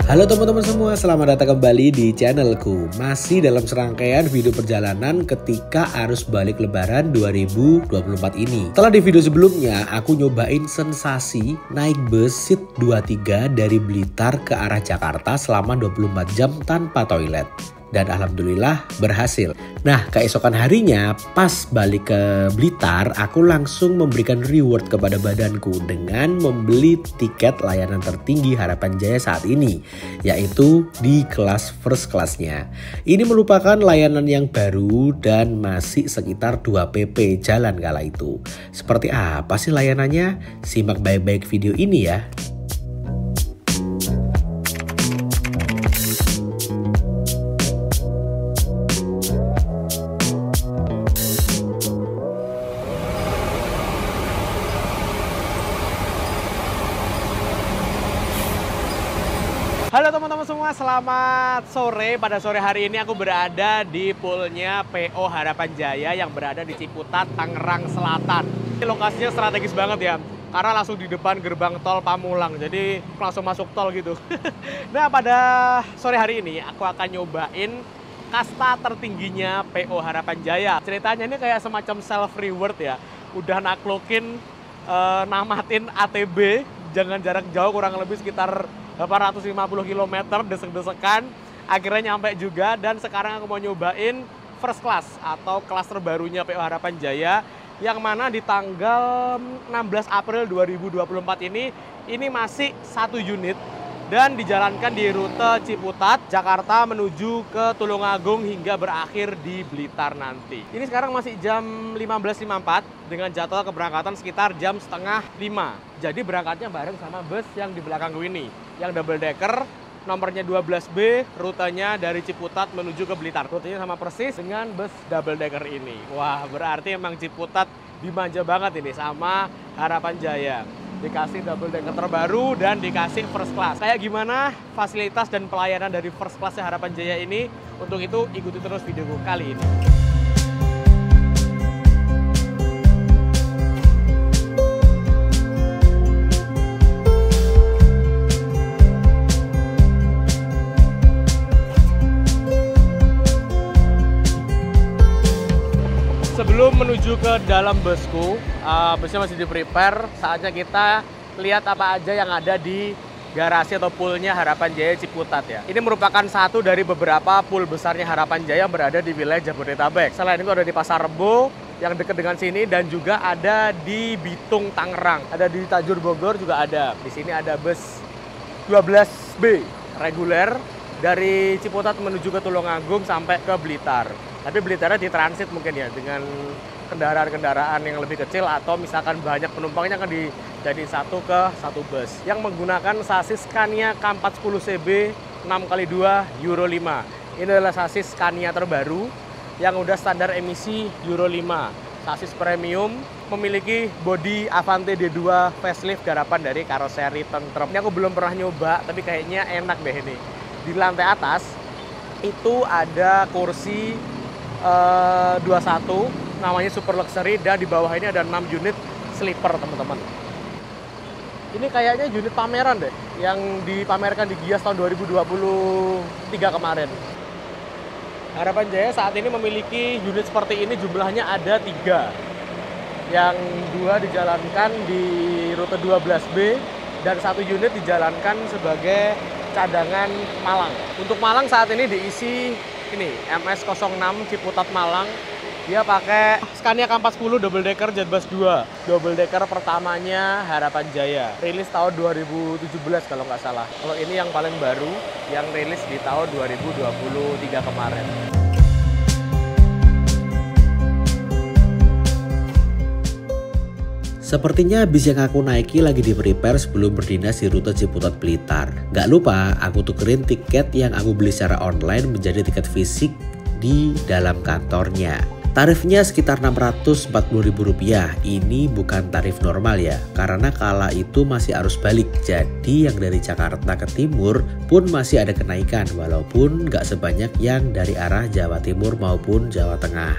Halo teman-teman semua, selamat datang kembali di channelku. Masih dalam serangkaian video perjalanan ketika arus balik lebaran 2024 ini. Setelah di video sebelumnya, aku nyobain sensasi naik bus seat 23 dari Blitar ke arah Jakarta selama 24 jam tanpa toilet. Dan alhamdulillah berhasil. Nah, keesokan harinya pas balik ke Blitar, aku langsung memberikan reward kepada badanku dengan membeli tiket layanan tertinggi Harapan Jaya saat ini, yaitu di kelas first class-nya. Ini merupakan layanan yang baru dan masih sekitar 2 pp jalan kala itu. Seperti apa sih layanannya? Simak baik-baik video ini ya. Halo teman-teman semua, selamat sore. Pada sore hari ini aku berada di poolnya PO Harapan Jaya yang berada di Ciputat, Tangerang Selatan. Ini lokasinya strategis banget ya, karena langsung di depan gerbang tol Pamulang, jadi langsung masuk tol gitu. Nah, pada sore hari ini aku akan nyobain kasta tertingginya PO Harapan Jaya. Ceritanya ini kayak semacam self reward ya, udah naklukin namatin ATB, jangan jarak jauh, kurang lebih sekitar 850 km, desek-desekan, akhirnya nyampe juga. Dan sekarang aku mau nyobain first class atau kelas terbarunya PO Harapan Jaya, yang mana di tanggal 16 April 2024 ini masih 1 unit dan dijalankan di rute Ciputat, Jakarta menuju ke Tulungagung hingga berakhir di Blitar nanti. Ini sekarang masih jam 15.54 dengan jadwal keberangkatan sekitar jam setengah 5. Jadi berangkatnya bareng sama bus yang di belakangku ini, yang double decker, nomornya 12B, rutenya dari Ciputat menuju ke Blitar. Rutenya sama persis dengan bus double decker ini. Wah, berarti emang Ciputat dimanja banget ini sama Harapan Jaya. Dikasih double decker terbaru dan dikasih first class. Kayak gimana fasilitas dan pelayanan dari first class Harapan Jaya ini? Untuk itu ikuti terus videoku kali ini. Sebelum menuju ke dalam busku, busnya masih di-prepare, saatnya kita lihat apa aja yang ada di garasi atau poolnya Harapan Jaya Ciputat ya. Ini merupakan satu dari beberapa pool besarnya Harapan Jaya yang berada di wilayah Jabodetabek. Selain itu ada di Pasar Rebo yang dekat dengan sini, dan juga ada di Bitung, Tangerang. Ada di Tajur Bogor juga ada. Di sini ada bus 12B reguler dari Ciputat menuju ke Tulungagung sampai ke Blitar. Tapi Blitarnya ditransit mungkin ya, dengan kendaraan-kendaraan yang lebih kecil, atau misalkan banyak penumpangnya akan dijadiin satu bus yang menggunakan sasis Scania K410CB 6x2 Euro 5. Ini adalah sasis Scania terbaru yang udah standar emisi Euro 5. Sasis premium, memiliki bodi Avante D2 facelift garapan dari karoseri Tentrem. Ini aku belum pernah nyoba, tapi kayaknya enak deh ini. Di lantai atas itu ada kursi 21, namanya Super Luxury, dan di bawah ini ada 6 unit sleeper teman-teman. Ini kayaknya unit pameran deh, yang dipamerkan di Gias tahun 2023 kemarin. Harapan Jaya saat ini memiliki unit seperti ini, jumlahnya ada 3. Yang 2 dijalankan di rute 12B, dan 1 unit dijalankan sebagai cadangan Malang. Untuk Malang saat ini diisi ini MS06 Ciputat Malang. Dia pakai Scania K410 double decker Jetbus 2. Double decker pertamanya Harapan Jaya. Rilis tahun 2017 kalau nggak salah. Kalau ini yang paling baru, yang rilis di tahun 2023 kemarin. Sepertinya bis yang aku naiki lagi di-prepare sebelum berdinas di rute Ciputat Blitar. Gak lupa aku tukerin tiket yang aku beli secara online menjadi tiket fisik di dalam kantornya. Tarifnya sekitar Rp640.000. Ini bukan tarif normal ya, karena kala itu masih arus balik. Jadi yang dari Jakarta ke timur pun masih ada kenaikan, walaupun gak sebanyak yang dari arah Jawa Timur maupun Jawa Tengah.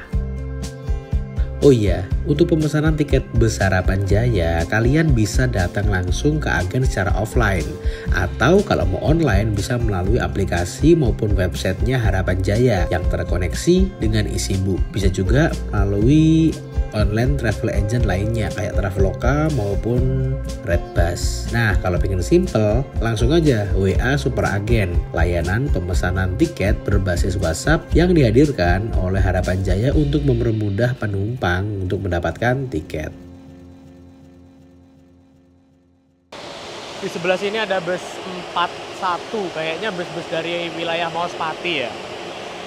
Oh iya, untuk pemesanan tiket bus Harapan Jaya, kalian bisa datang langsung ke agen secara offline. Atau kalau mau online bisa melalui aplikasi maupun websitenya Harapan Jaya yang terkoneksi dengan EasyBook. Bisa juga melalui online travel agent lainnya kayak Traveloka maupun Redbus. Nah, kalau pengen simple, langsung aja WA Super Agen, layanan pemesanan tiket berbasis WhatsApp yang dihadirkan oleh Harapan Jaya untuk mempermudah penumpang untuk mendapatkan tiket. Di sebelah sini ada bus 41, kayaknya bus-bus dari wilayah Maospati ya.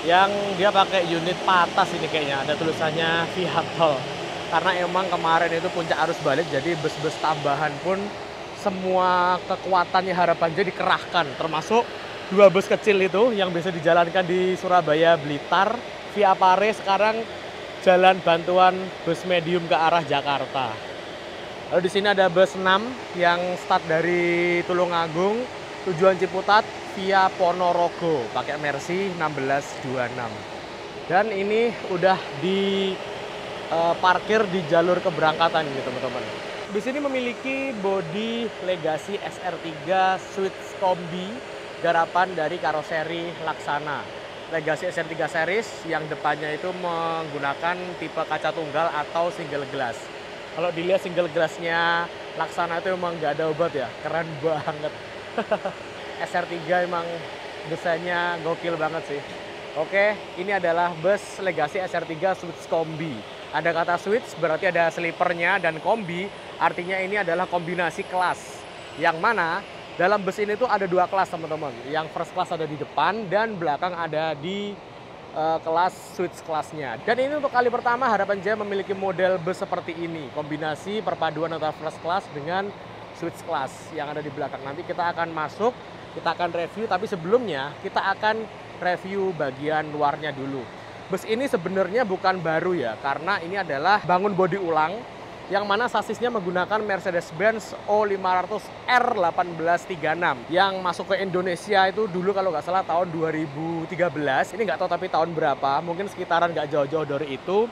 Yang dia pakai unit patas ini kayaknya, ada tulisannya Via Tol. Karena emang kemarin itu puncak arus balik, jadi bus-bus tambahan pun semua kekuatannya Harapan Jaya dikerahkan. Termasuk 2 bus kecil itu yang bisa dijalankan di Surabaya Blitar, Via Pare, sekarang jalan bantuan bus medium ke arah Jakarta. Lalu di sini ada bus 6 yang start dari Tulungagung, tujuan Ciputat via Ponorogo, pakai Mercy 1626. Dan ini udah di parkir di jalur keberangkatan ini teman-teman. Bus ini memiliki bodi Legacy SR3 Suites Kombi, garapan dari karoseri Laksana. Legacy SR3 series yang depannya itu menggunakan tipe kaca tunggal atau single glass. Kalau dilihat single glassnya Laksana itu emang nggak ada obat ya, keren banget. SR3 emang desainnya gokil banget sih. Oke, ini adalah bus Legacy SR3 Suites Kombi. Ada kata suites berarti ada sleepernya, dan kombi artinya ini adalah kombinasi kelas. Yang mana dalam bus ini tuh ada 2 kelas teman-teman. Yang first class ada di depan dan belakang ada di kelas suites kelasnya. Dan ini untuk kali pertama Harapan Jaya memiliki model bus seperti ini. Kombinasi perpaduan antara first class dengan suites class yang ada di belakang. Nanti kita akan masuk, kita akan review, tapi sebelumnya kita akan review bagian luarnya dulu. Bus ini sebenarnya bukan baru ya, karena ini adalah bangun bodi ulang yang mana sasisnya menggunakan Mercedes-Benz O500R1836 yang masuk ke Indonesia itu dulu kalau nggak salah tahun 2013. Ini nggak tahu tapi tahun berapa, mungkin sekitaran nggak jauh-jauh dari itu.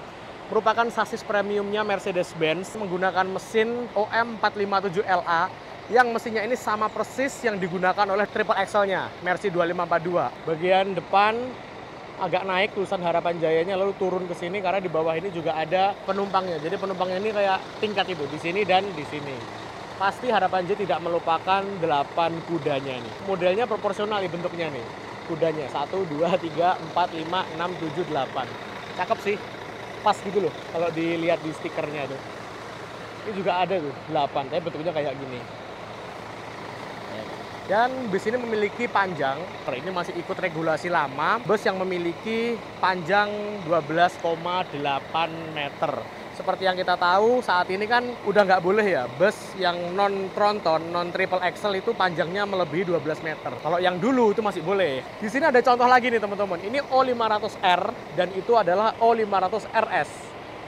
Merupakan sasis premiumnya Mercedes-Benz menggunakan mesin OM457LA yang mesinnya ini sama persis yang digunakan oleh triple axle-nya Mercy 2542. Bagian depan agak naik tulisan Harapan Jayanya, lalu turun ke sini karena di bawah ini juga ada penumpangnya. Jadi penumpangnya ini kayak tingkat itu, di sini dan di sini. Pasti Harapan Jaya tidak melupakan 8 kudanya nih. Modelnya proporsional nih bentuknya nih. Kudanya 1, 2, 3, 4, 5, 6, 7, 8. Cakep sih. Pas gitu loh kalau dilihat di stikernya tuh. Ini juga ada tuh 8, tapi bentuknya kayak gini. Dan bus ini memiliki panjang, ini masih ikut regulasi lama, bus yang memiliki panjang 12,8 meter. Seperti yang kita tahu saat ini kan udah nggak boleh ya, bus yang non tronton, non triple axle itu panjangnya melebihi 12 meter. Kalau yang dulu itu masih boleh. Di sini ada contoh lagi nih teman-teman, ini O500R dan itu adalah O500RS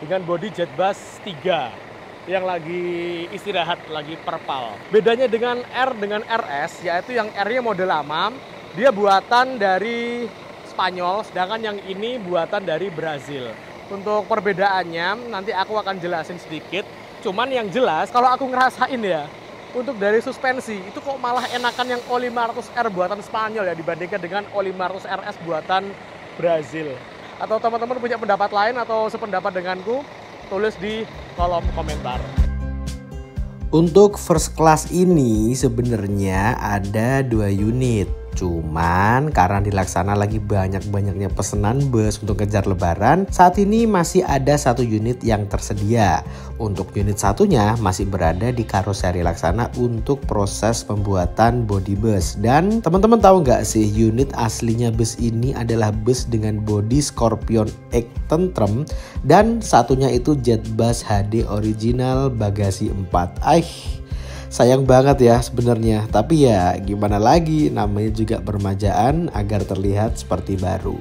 dengan bodi Jetbus 3. Yang lagi istirahat, lagi perpal. Bedanya dengan R dengan RS, yaitu yang R-nya model lama, dia buatan dari Spanyol, sedangkan yang ini buatan dari Brazil. Untuk perbedaannya, nanti aku akan jelasin sedikit. Cuman yang jelas, kalau aku ngerasain ya, untuk dari suspensi, itu kok malah enakan yang O500R buatan Spanyol ya, dibandingkan dengan O500RS buatan Brazil. Atau teman-teman punya pendapat lain atau sependapat denganku, tulis di kolom komentar. Untuk first class ini sebenarnya ada 2 unit. Cuman karena di Laksana lagi banyak-banyaknya pesanan bus untuk kejar lebaran, saat ini masih ada 1 unit yang tersedia. Untuk unit satunya masih berada di karoseri Laksana untuk proses pembuatan bodi bus. Dan teman-teman tahu nggak sih, unit aslinya bus ini adalah bus dengan bodi Scorpion X tentrem dan satunya itu Jetbus HD original bagasi 4. Sayang banget ya sebenarnya, tapi ya gimana lagi, namanya juga permajaan agar terlihat seperti baru.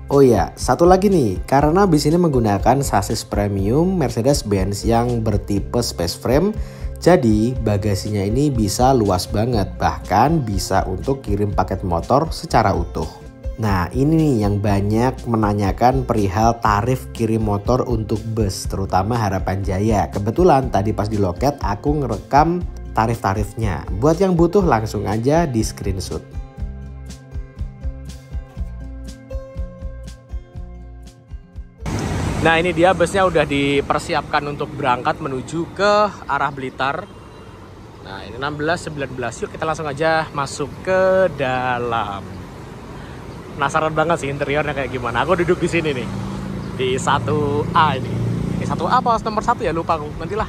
Oh ya, satu lagi nih, karena bis ini menggunakan sasis premium Mercedes-Benz yang bertipe space frame, jadi bagasinya ini bisa luas banget, bahkan bisa untuk kirim paket motor secara utuh. Nah ini nih yang banyak menanyakan perihal tarif kirim motor untuk bus, terutama Harapan Jaya. Kebetulan tadi pas di loket aku ngerekam tarif-tarifnya. Buat yang butuh langsung aja di screenshot. Nah ini dia busnya udah dipersiapkan untuk berangkat menuju ke arah Blitar. Nah ini 16, 19, yuk kita langsung aja masuk ke dalam. Penasaran banget sih interiornya kayak gimana. Aku duduk di sini nih, di 1A ini. Ini 1A apa nomor 1 ya, lupa aku, nantilah.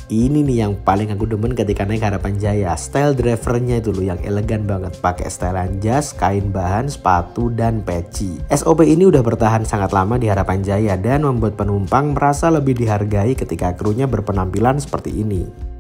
Ini nih yang paling aku demen ketika naik Harapan Jaya. Style drivernya itu loh yang elegan banget. Pakai setelan jas, kain bahan, sepatu, dan peci. SOP ini udah bertahan sangat lama di Harapan Jaya dan membuat penumpang merasa lebih dihargai ketika krunya berpenampilan seperti ini.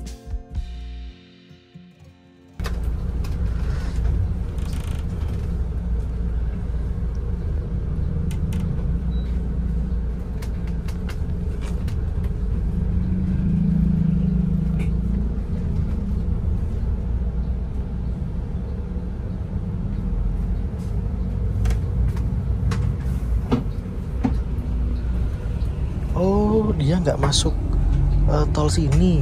Oh, dia nggak masuk tol sini.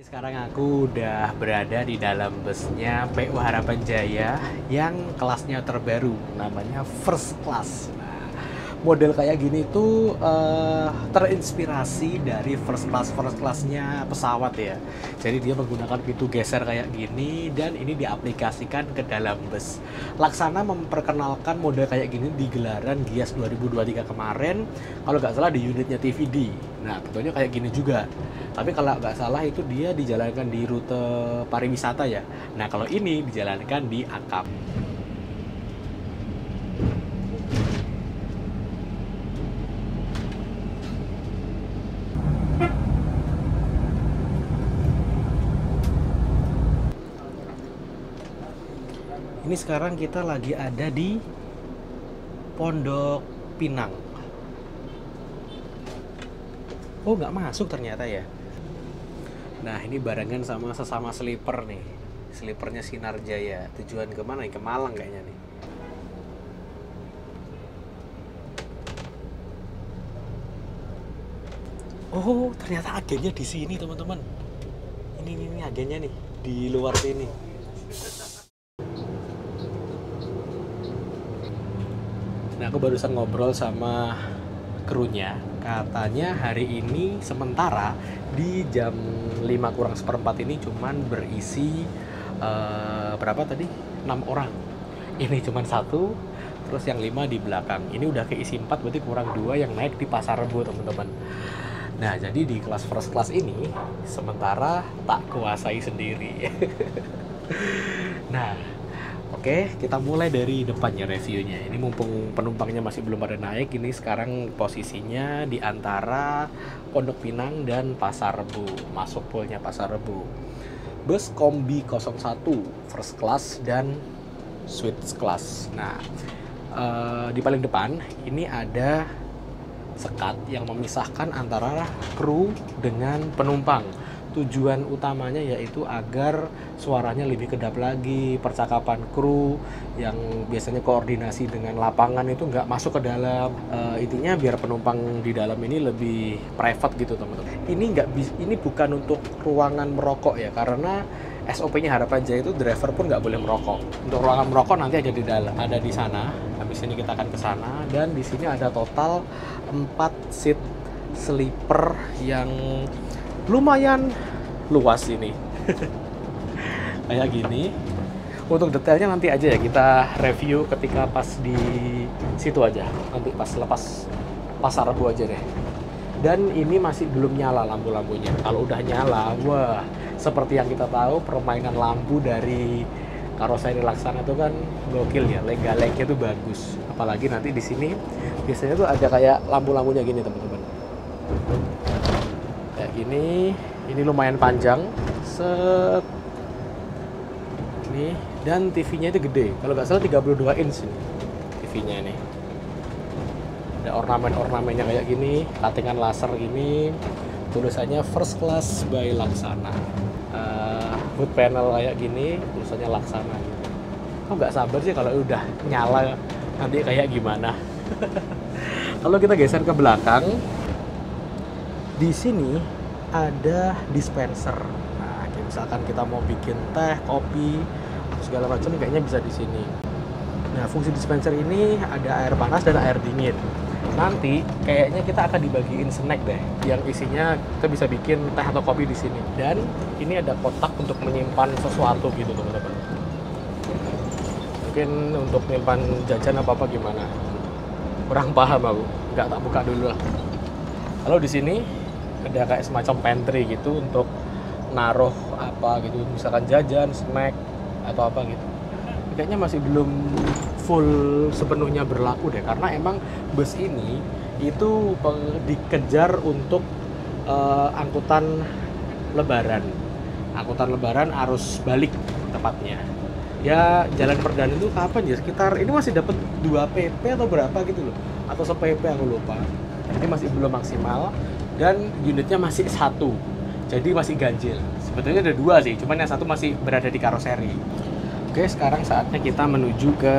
Sekarang aku udah berada di dalam busnya PU Harapan Jaya yang kelasnya terbaru, namanya First Class. Model kayak gini tuh terinspirasi dari first classnya pesawat ya. Jadi dia menggunakan pintu geser kayak gini dan ini diaplikasikan ke dalam bus. Laksana memperkenalkan model kayak gini di gelaran Gias 2023 kemarin, kalau nggak salah di unitnya TVD. Nah bentuknya kayak gini juga. Tapi kalau nggak salah itu dia dijalankan di rute pariwisata ya. Nah kalau ini dijalankan di akap. Ini sekarang kita lagi ada di Pondok Pinang. Oh nggak masuk ternyata ya. Nah ini barengan sama sesama sleeper nih. Sleepernya Sinar Jaya. Tujuan kemana nih? Ke Malang kayaknya nih. Oh ternyata agennya di sini teman-teman. Ini agennya nih di luar sini. Nah, aku barusan ngobrol sama krunya. Katanya hari ini sementara di jam 5:45 ini cuman berisi berapa tadi? 6 orang. Ini cuman 1, terus yang 5 di belakang. Ini udah keisi 4, berarti kurang 2 yang naik di Pasar Rebo, teman-teman. Nah, jadi di kelas first class ini sementara tak kuasai sendiri. Nah, oke, kita mulai dari depannya reviewnya. Ini mumpung penumpangnya masih belum pada naik, ini sekarang posisinya di antara Pondok Pinang dan Pasar Rebo, masuk poolnya Pasar Rebo. Bus Kombi 01, First Class dan Suite Class. Nah, di paling depan ini ada sekat yang memisahkan antara kru dengan penumpang. Tujuan utamanya yaitu agar suaranya lebih kedap lagi, percakapan kru yang biasanya koordinasi dengan lapangan itu nggak masuk ke dalam. Intinya biar penumpang di dalam ini lebih private gitu teman-teman. Ini bukan untuk ruangan merokok ya, karena SOP-nya Harapan Jaya itu driver pun nggak boleh merokok. Untuk ruangan merokok nanti ada di dalam, ada di sana. Habis ini kita akan ke sana dan di sini ada total 4 seat sleeper yang lumayan luas ini. Kayak gini. Untuk detailnya nanti aja ya kita review ketika pas di situ aja. Nanti pas lepas Pasar Rebo aja deh. Dan ini masih belum nyala lampu-lampunya. Kalau udah nyala, wah, seperti yang kita tahu permainan lampu dari Karoseri Laksana itu kan gokil ya, lega-legnya tuh bagus. Apalagi nanti di sini biasanya tuh ada kayak lampu-lampunya gini teman-teman. Kayak gini, ini lumayan panjang. Set. sini. Dan TV-nya itu gede. Kalau nggak salah 32 inch ini TV-nya ini. Ada ornamen-ornamennya kayak gini, cuttingan laser ini, tulisannya First Class by Laksana. Wood panel kayak gini, tulisannya Laksana. Kok nggak sabar sih kalau udah nyala nanti kayak gimana. Kalau kita geser ke belakang, di sini ada dispenser. Nah, misalkan kita mau bikin teh, kopi, segala macam kayaknya bisa di sini. Nah, fungsi dispenser ini ada air panas dan air dingin. Nanti kayaknya kita akan dibagiin snack deh, yang isinya kita bisa bikin teh atau kopi di sini. Dan ini ada kotak untuk menyimpan sesuatu gitu teman-teman. Mungkin untuk menyimpan jajan apa gimana? Kurang paham aku, nggak tak buka dulu lah. Lalu di sini ada kayak semacam pantry gitu untuk naruh apa gitu, misalkan jajan, snack atau apa gitu. Kayaknya masih belum full sepenuhnya berlaku deh, karena emang bus ini itu dikejar untuk angkutan lebaran arus balik tepatnya. Ya jalan perdana itu kapan ya, sekitar ini masih dapat 2 PP atau berapa gitu loh, atau se-PP aku lupa. Ini masih belum maksimal dan unitnya masih 1, jadi masih ganjil. Sebetulnya ada 2 sih, cuman yang 1 masih berada di karoseri. Oke, sekarang saatnya kita menuju ke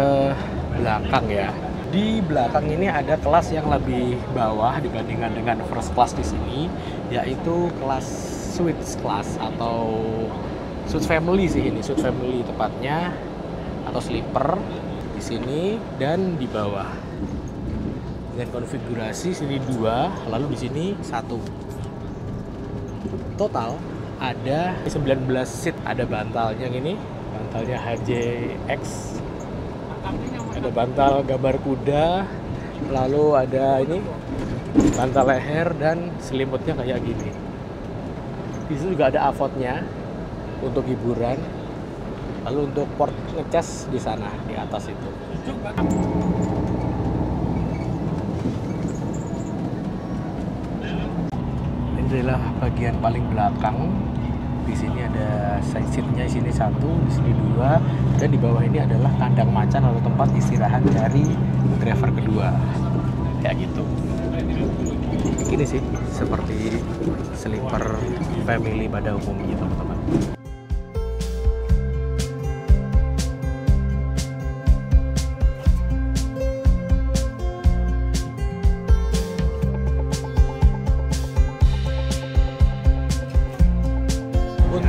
belakang ya. Di belakang ini ada kelas yang lebih bawah dibandingkan dengan first class di sini, yaitu kelas suite class atau suite family sih ini, suite family tepatnya, atau sleeper di sini dan di bawah. Dengan konfigurasi sini 2, lalu di sini 1. Total ada 19 seat, ada bantalnya gini. Bantalnya HJX, ada bantal gambar kuda, lalu ada ini bantal leher dan selimutnya kayak gini. Di situ juga ada avotnya untuk hiburan, lalu untuk port ngecas di sana di atas itu. Ini adalah bagian paling belakang. Di sini ada side seat-nya, di sini 1, di sini 2, dan di bawah ini adalah kandang macan atau tempat istirahat dari driver kedua. Kayak gitu. Ini sih seperti sleeper family pada umumnya, teman-teman.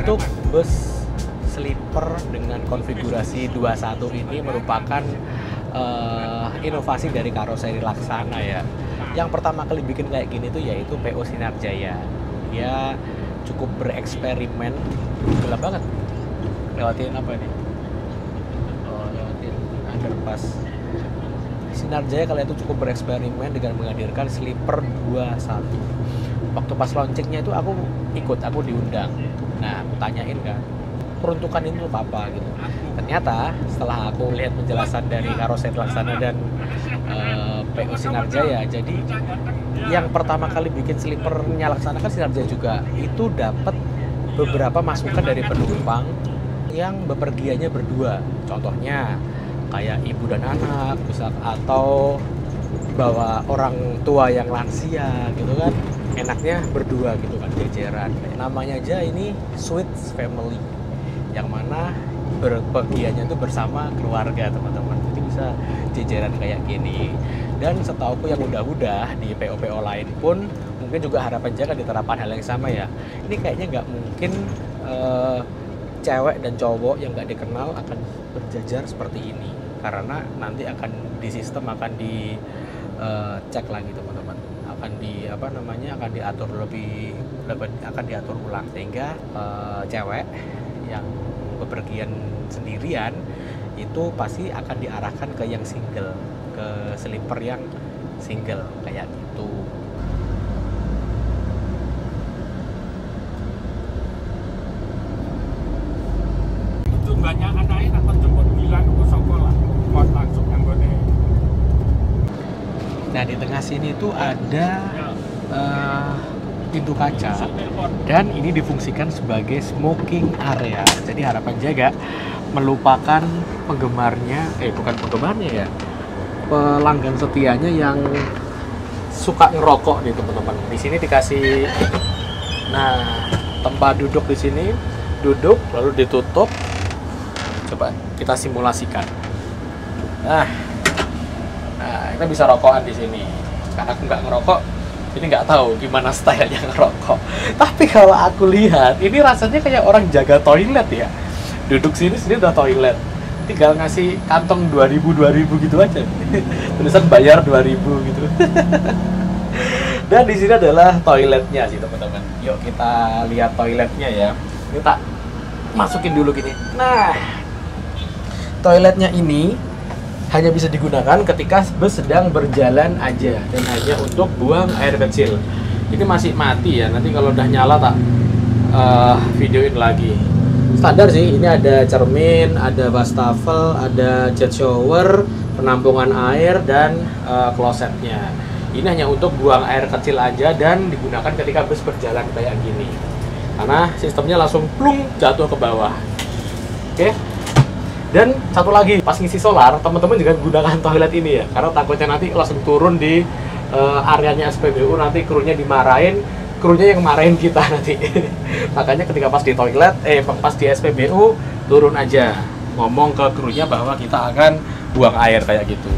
Untuk bus sleeper dengan konfigurasi 21 ini merupakan inovasi dari karoseri Laksana ya. Yang pertama kali bikin kayak gini tuh yaitu PO Sinarjaya. Dia cukup bereksperimen. Gelap banget. Lewatin apa nih? Oh, lewatin underpass. Sinarjaya kali itu cukup bereksperimen dengan menghadirkan sleeper 21. Waktu pas launchingnya itu aku diundang. Nah, aku tanyain kan, peruntukan ini untuk apa gitu. Ternyata setelah aku lihat penjelasan dari karoseri Laksana dan PO Sinarjaya, jadi yang pertama kali bikin sleepernya Laksana kan Sinarjaya juga, itu dapat beberapa masukan dari penumpang yang bepergiannya berdua. Contohnya kayak ibu dan anak, misal, atau bawa orang tua yang lansia gitu kan. Enaknya berdua gitu kan, jejeran. Namanya aja ini suite family, yang mana berpergiannya itu bersama keluarga, teman-teman. Jadi bisa jejeran kayak gini. Dan setauku yang udah-udah di PO-PO lain pun mungkin juga harapan akan diterapkan hal yang sama ya. Ini kayaknya nggak mungkin cewek dan cowok yang nggak dikenal akan berjajar seperti ini, karena nanti akan di sistem, akan dicek lagi teman-teman, akan diatur akan diatur ulang, sehingga cewek yang bepergian sendirian itu pasti akan diarahkan ke yang single, ke sleeper yang single kayak gitu. Itu banyak anaknya takut jemput bilang ke sekolah buat langsung anggone. Nah, di tengah sini tuh ada pintu kaca dan ini difungsikan sebagai smoking area. Jadi harapan jaga melupakan penggemarnya, bukan penggemarnya ya, pelanggan setianya yang suka ngerokok nih teman-teman. Di sini dikasih, nah, tempat duduk di sini, duduk lalu ditutup. Coba kita simulasikan. Nah, kita bisa rokokan di sini. Karena aku nggak ngerokok, jadi nggak tahu gimana stylenya ngerokok. Tapi kalau aku lihat, ini rasanya kayak orang jaga toilet ya. Duduk sini udah toilet, tinggal ngasih kantong 2000 gitu aja. Tulisan bayar 2000 gitu. Dan di sini adalah toiletnya sih teman-teman. Yuk kita lihat toiletnya ya. Kita masukin dulu gini. Nah, toiletnya ini hanya bisa digunakan ketika bus sedang berjalan aja dan hanya untuk buang air kecil. Ini masih mati ya. Nanti kalau udah nyala tak videoin lagi. Standar sih, ini ada cermin, ada wastafel, ada jet shower, penampungan air, dan klosetnya. Ini hanya untuk buang air kecil aja dan digunakan ketika bus berjalan kayak gini. Karena sistemnya langsung plung jatuh ke bawah. Oke. Dan satu lagi, pas ngisi solar, teman-teman juga gunakan toilet ini ya. Karena takutnya nanti langsung turun di areanya SPBU, nanti krunya dimarahin. Krunya yang marahin kita nanti. Makanya ketika pas di toilet, pas di SPBU, turun aja, ngomong ke krunya bahwa kita akan buang air kayak gitu.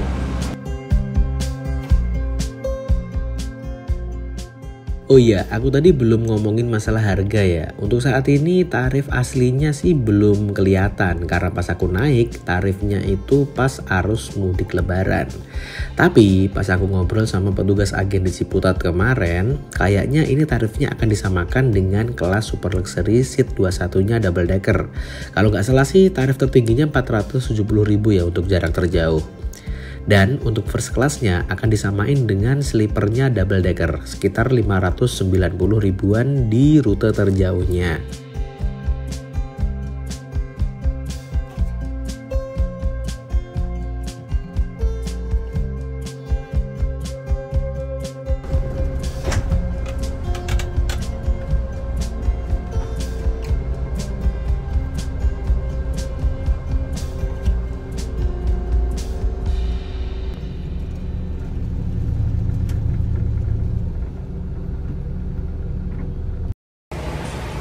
Oh iya, aku tadi belum ngomongin masalah harga ya. Untuk saat ini tarif aslinya sih belum kelihatan karena pas aku naik tarifnya itu pas arus mudik lebaran. Tapi pas aku ngobrol sama petugas agen di Ciputat kemarin, kayaknya ini tarifnya akan disamakan dengan kelas super luxury seat 21-nya double decker. Kalau nggak salah sih tarif tertingginya 470.000 ya untuk jarak terjauh. Dan untuk first class-nya akan disamain dengan sleeper-nya double decker, sekitar 590 ribuan di rute terjauhnya.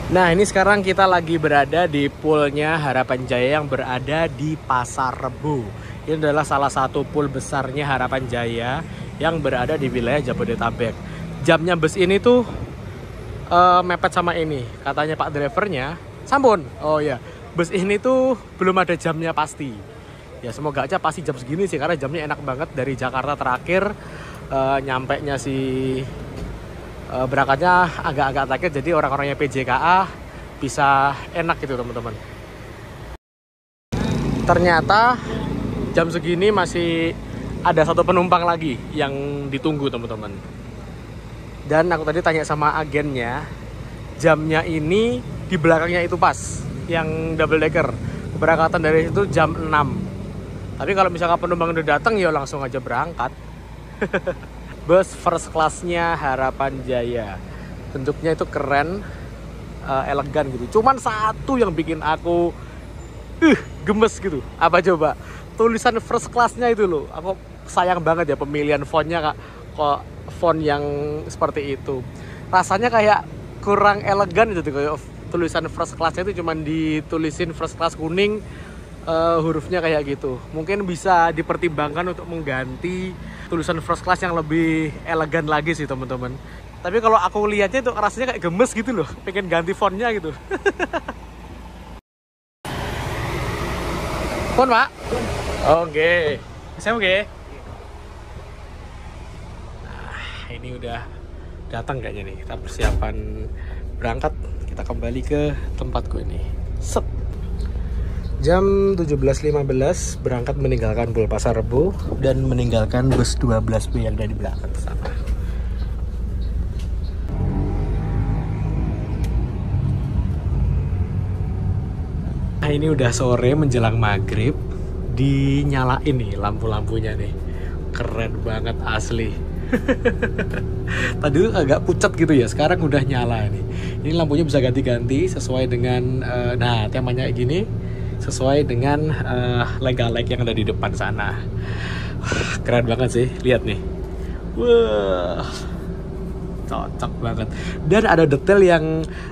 Nah, ini sekarang kita lagi berada di poolnya Harapan Jaya yang berada di Pasar Rebo. Ini adalah salah satu pool besarnya Harapan Jaya yang berada di wilayah Jabodetabek. Jamnya bus ini tuh mepet sama ini. Katanya Pak drivernya, sampun. Oh ya, bus ini tuh belum ada jamnya pasti. Ya semoga aja pasti jam segini sih, karena jamnya enak banget dari Jakarta terakhir. Nyampenya si berangkatnya agak-agak takut, jadi orang-orangnya PJKA bisa enak gitu teman-teman. Ternyata jam segini masih ada satu penumpang lagi yang ditunggu teman-teman. Dan aku tadi tanya sama agennya, jamnya ini di belakangnya itu pas yang double decker, keberangkatan dari itu jam 6. Tapi kalau misalkan penumpang udah datang ya langsung aja berangkat. Bus first class-nya Harapan Jaya. Bentuknya itu keren, elegan gitu. Cuman satu yang bikin aku gemes gitu. Apa coba? Tulisan first class-nya itu loh. Aku sayang banget ya pemilihan fontnya kok font yang seperti itu. Rasanya kayak kurang elegan gitu. Kayak tulisan first class-nya itu cuman ditulisin first class kuning, hurufnya kayak gitu. Mungkin bisa dipertimbangkan untuk mengganti tulisan first class yang lebih elegan lagi sih teman-teman. Tapi kalau aku lihatnya itu rasanya kayak gemes gitu loh, pengen ganti fontnya gitu. Font Pak? Oke. Saya oke. Nah, ini udah datang kayaknya nih. Kita persiapan berangkat. Kita kembali ke tempatku ini. Set. Jam 17.15 berangkat meninggalkan Pool Pasar Rebo dan meninggalkan bus 12B yang ada di belakang sana. Nah, ini udah sore menjelang maghrib, dinyalain nih lampu-lampunya nih. Keren banget asli. Tadi tuh agak pucat gitu ya, sekarang udah nyala nih. Ini lampunya bisa ganti-ganti sesuai dengan nah temanya kayak gini. sesuai dengan leg yang ada di depan sana. Keren banget sih, lihat nih. Wah, cocok banget. Dan ada detail yang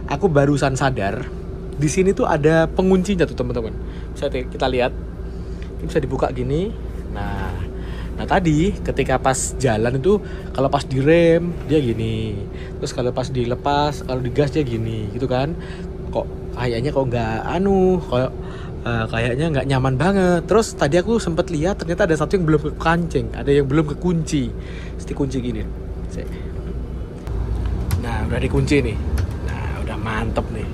aku barusan sadar. Di sini tuh ada penguncinya tuh teman-teman. Bisa kita lihat, ini bisa dibuka gini. Nah tadi ketika pas jalan itu, kalau pas direm dia gini, terus kalau pas dilepas, kalau digas dia gini, gitu kan? Kok kayaknya nggak kayaknya nggak nyaman banget. Terus tadi aku sempet lihat ternyata ada satu yang belum kekancing, ada yang belum kekunci. Terus dikunci gini. Nah udah dikunci nih. Nah udah mantep nih.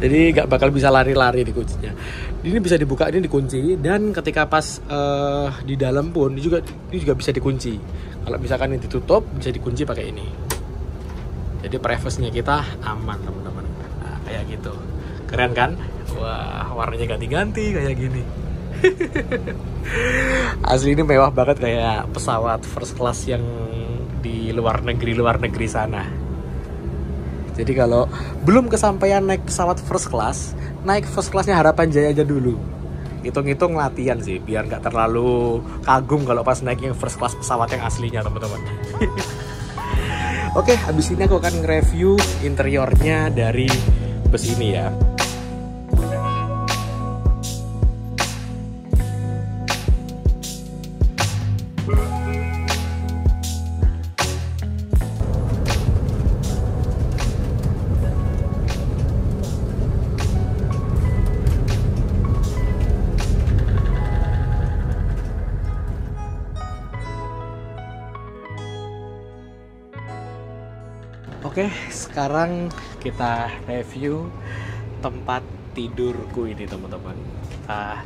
Jadi nggak bakal bisa lari-lari di kuncinya. Ini bisa dibuka, ini dikunci, dan ketika pas di dalam pun ini juga bisa dikunci. Kalau misalkan ini ditutup bisa dikunci pakai ini. Jadi privacy-nya kita aman teman-teman. Nah, kayak gitu. Keren kan? Wah, warnanya ganti-ganti kayak gini. Asli ini mewah banget kayak pesawat first class yang di luar negeri sana. Jadi kalau belum kesampaian naik pesawat first class, naik first classnya Harapan Jaya aja dulu. Hitung-hitung latihan sih, biar nggak terlalu kagum kalau pas naik yang first class pesawat yang aslinya teman-teman. Oke, habis ini aku akan nge-review interiornya dari bus ini ya. Oke, sekarang kita review tempat tidurku ini teman-teman. Kita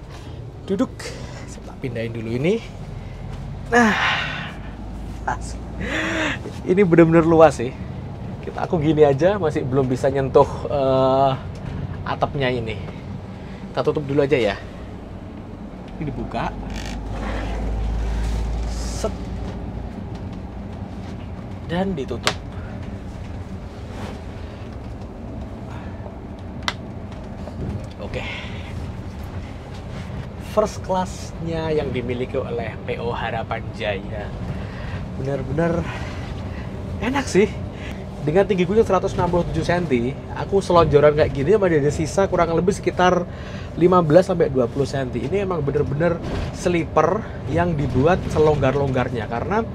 duduk, saya pindahin dulu ini. Nah, ini bener-bener luas sih. Aku gini aja masih belum bisa nyentuh atapnya ini. Kita tutup dulu aja ya. Ini dibuka. Set. Dan ditutup. Oke, first class-nya yang dimiliki oleh PO Harapan Jaya benar-benar enak sih. Dengan tinggiku yang 167 cm, aku selonjoran kayak gini masih ada sisa kurang lebih sekitar 15-20 cm. Ini emang bener-bener sleeper yang dibuat selonggar-longgarnya, karena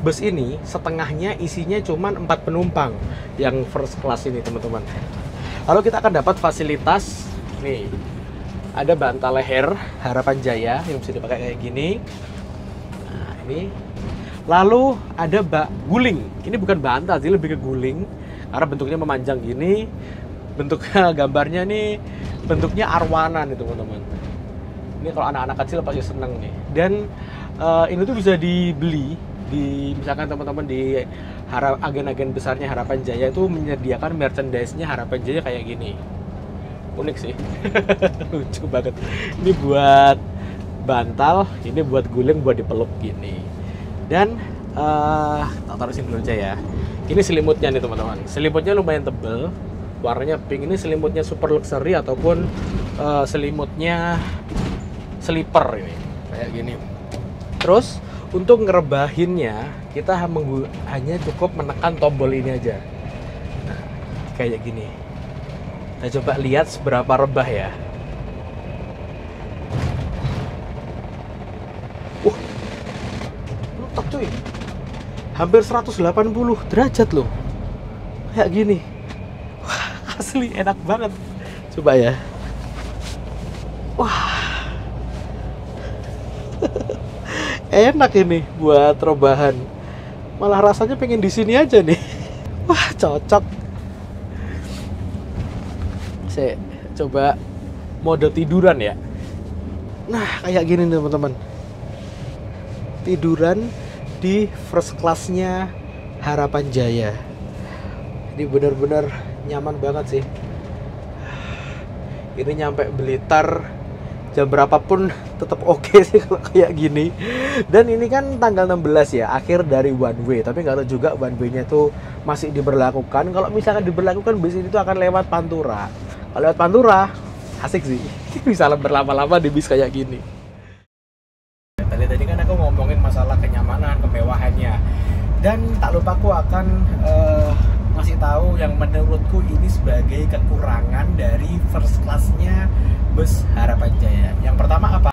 bus ini setengahnya isinya cuma 4 penumpang yang first class ini teman-teman. Lalu kita akan dapat fasilitas nih, ada bantal leher Harapan Jaya yang bisa dipakai kayak gini. Nah ini, lalu ada guling. Ini bukan bantal sih, lebih ke guling karena bentuknya memanjang gini. Bentuknya gambarnya nih bentuknya arwana nih teman-teman. Ini kalau anak-anak kecil pasti seneng nih. Dan ini tuh bisa dibeli di, misalkan teman-teman di agen-agen besarnya Harapan Jaya itu menyediakan merchandise-nya Harapan Jaya kayak gini. Unik sih. Lucu banget. Ini buat bantal, ini buat guling, buat dipeluk gini. Dan tak taruh sini dulu aja ya. Ini selimutnya nih teman-teman. Selimutnya lumayan tebel, warnanya pink. Ini selimutnya super luxury ataupun selimutnya sleeper ini kayak gini. Terus untuk ngerebahinnya kita hanya cukup menekan tombol ini aja. Nah, kayak gini. Kita coba lihat seberapa rebah ya. Mantap cuy. Hampir 180 derajat loh. Kayak gini. Wah, asli enak banget. Coba ya. Wah. Enak ini buat rebahan. Malah rasanya pengen di sini aja nih. Wah, cocok. Saya coba mode tiduran ya. Nah, kayak gini nih teman-teman. Tiduran di first class-nya Harapan Jaya. Ini benar-benar nyaman banget sih. Ini nyampe Blitar jam berapapun tetap oke sih kalau kayak gini. Dan ini kan tanggal 16 ya, akhir dari one way. Tapi nggak tahu juga one way-nya itu masih diberlakukan. Kalau misalkan diberlakukan bis ini tuh akan lewat Pantura. Kalau lewat Pantura Asik sih, bisa berlama-lama di bis kayak gini. Tadi kan aku ngomongin masalah kenyamanan, kemewahannya. Dan tak lupa aku akan ngasih tahu yang menurutku ini sebagai kekurangan dari first class-nya bus Harapan Jaya. Yang pertama apa?